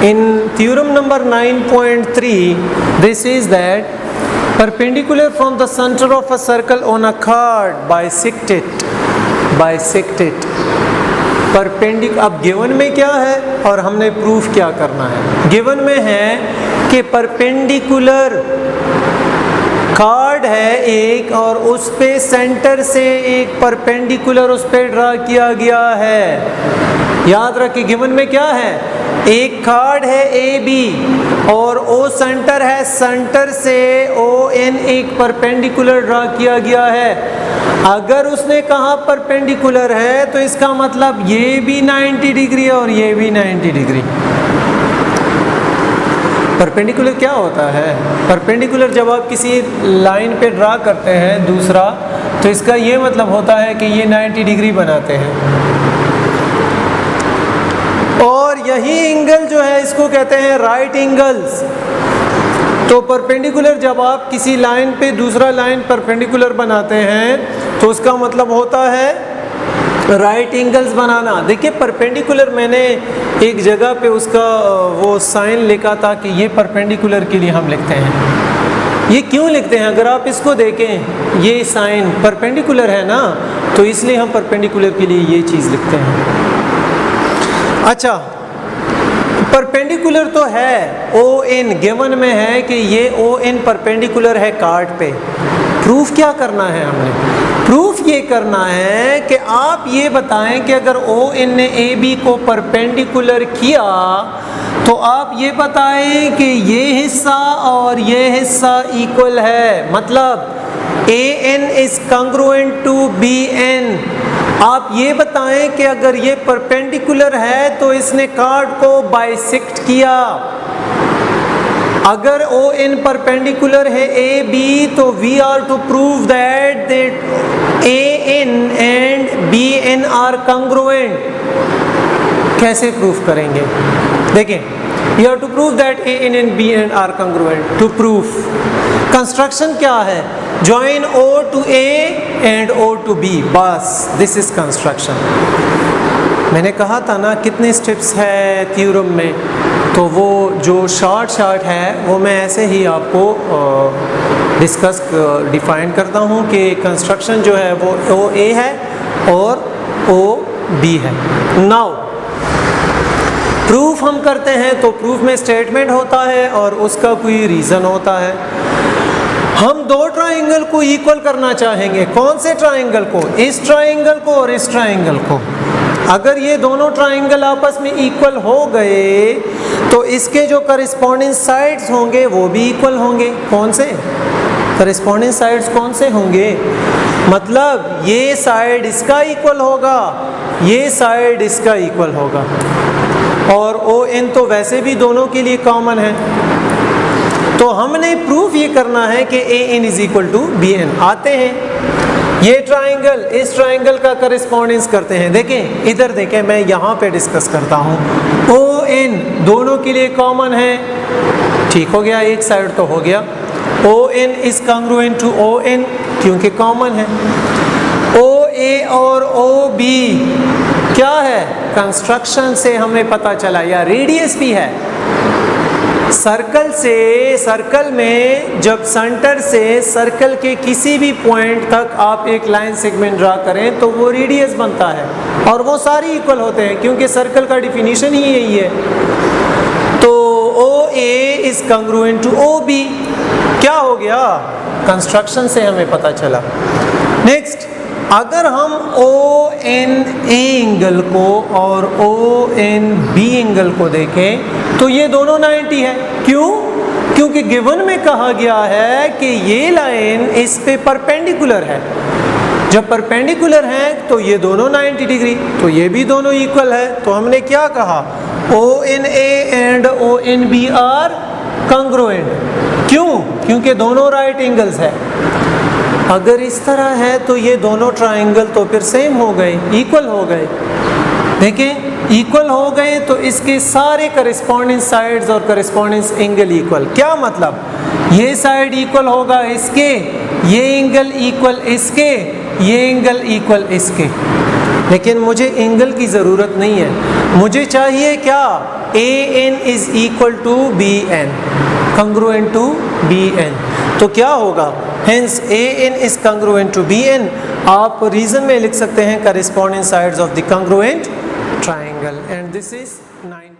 In theorem number 9.3, this is that perpendicular from the center of a circle on a chord bisect it. Perpendicular, अब given में क्या है और हमने proof क्या करना है। गिवन में है कि परपेंडिकुलर कार्ड है एक और उस पे सेंटर से एक परपेंडिकुलर उस पे ड्रा किया गया है। याद रखिए गिवन में क्या है, एक कार्ड है ए बी और ओ सेंटर है, सेंटर से ओ एन एक परपेंडिकुलर ड्रा किया गया है। अगर उसने कहा परपेंडिकुलर है तो इसका मतलब ये भी 90 डिग्री और ये भी 90 डिग्री। परपेंडिकुलर क्या होता है? परपेंडिकुलर जब आप किसी लाइन पे ड्रा करते हैं दूसरा, तो इसका ये मतलब होता है कि ये 90 डिग्री बनाते हैं। और यही एंगल जो है इसको कहते हैं राइट एंगल्स। तो परपेंडिकुलर जब आप किसी लाइन पे दूसरा लाइन परपेंडिकुलर बनाते हैं तो उसका मतलब होता है राइट एंगल्स बनाना। देखिए परपेंडिकुलर मैंने एक जगह पे उसका वो साइन लिखा था कि ये परपेंडिकुलर के लिए हम लिखते हैं। ये क्यों लिखते हैं? अगर आप इसको देखें, ये साइन परपेंडिकुलर है ना, तो इसलिए हम परपेंडिकुलर के लिए ये चीज़ लिखते हैं। अच्छा, परपेंडिकुलर तो है, ओ एन गिवन में है कि ये ओ एन परपेंडिकुलर है कार्ड पे। प्रूफ क्या करना है हमने? प्रूफ ये करना है कि आप ये बताएं कि अगर ओ एन ने ए बी को परपेंडिकुलर किया तो आप ये बताएं कि ये हिस्सा और ये हिस्सा इक्वल है, मतलब A N is congruent to B N. आप ये बताएं कि अगर ये परपेंडिकुलर है तो इसने कार्ड को बाइसेक्ट किया। अगर ओ एन परपेंडिकुलर है ए बी तो we are to prove that A N and B N are congruent. कैसे प्रूफ करेंगे? देखिए, you have to prove that A N and B N are congruent. To proof construction क्या है? Join O to A and O to B, बस this is construction. मैंने कहा था ना कितने स्टेप्स है थ्योरम में, तो वो जो शॉर्ट है वो मैं ऐसे ही आपको डिस्कस डिफाइन करता हूँ कि कंस्ट्रक्शन जो है वो ओ ए है और ओ बी है। नाउ प्रूफ हम करते हैं तो प्रूफ में स्टेटमेंट होता है और उसका कोई रीज़न होता है। हम दो ट्राइंगल को इक्वल करना चाहेंगे। कौन से ट्राइंगल को? इस ट्राइंगल को और इस ट्राइंगल को। अगर ये दोनों ट्राइंगल आपस में इक्वल हो गए तो इसके जो करस्पॉन्डिंग साइड्स होंगे वो भी इक्वल होंगे। कौन से करस्पॉन्डिंग साइड्स कौन से होंगे? मतलब ये साइड इसका इक्वल होगा, ये साइड इसका इक्वल होगा। और ओ एन तो वैसे भी दोनों के लिए कॉमन है। तो हमने प्रूफ ये करना है कि A N is equal to B N. आते हैं ये ट्राइंगल इस ट्राइंगल का करस्पॉन्डेंस करते हैं। देखें इधर देखें, मैं यहाँ पे डिस्कस करता हूँ। ओ एन दोनों के लिए कॉमन है, ठीक हो गया, एक साइड तो हो गया। O N is congruent to O N क्योंकि कॉमन है। ओ ए और ओ बी क्या है? कंस्ट्रक्शन से हमें पता चला, या रेडियस भी है। सर्कल से, सर्कल में जब सेंटर से सर्कल के किसी भी पॉइंट तक आप एक लाइन सेगमेंट ड्रा करें तो वो रेडियस बनता है और वो सारी इक्वल होते हैं क्योंकि सर्कल का डिफिनीशन ही यही है। तो O A is congruent to O B. क्या हो गया? कंस्ट्रक्शन से हमें पता चला। नेक्स्ट, अगर हम ओ एन ए एंगल को और ओ एन बी एंगल को देखें तो ये दोनों 90 है। क्यों? क्योंकि गिवन में कहा गया है कि ये लाइन इस पे परपेंडिकुलर है। जब परपेंडिकुलर है तो ये दोनों 90 डिग्री, तो ये भी दोनों इक्वल है। तो हमने क्या कहा? O N A and O N B are congruent. क्यों? क्योंकि दोनों राइट एंगल्स है। अगर इस तरह है तो ये दोनों ट्राइंगल तो फिर सेम हो गए, इक्वल हो गए। देखें इक्वल हो गए तो इसके सारे करस्पॉन्डिंग साइड्स और करस्पॉन्डिंग एंगल इक्वल। क्या मतलब? ये साइड इक्वल होगा इसके, ये एंगल इक्वल इसके, ये एंगल इक्वल इसके। लेकिन मुझे एंगल की ज़रूरत नहीं है, मुझे चाहिए क्या, AN is equal to BN, congruent to BN। तो क्या होगा, hence AN is congruent to BN। आप रीज़न में लिख सकते हैं corresponding sides of the congruent triangle, and this is 9।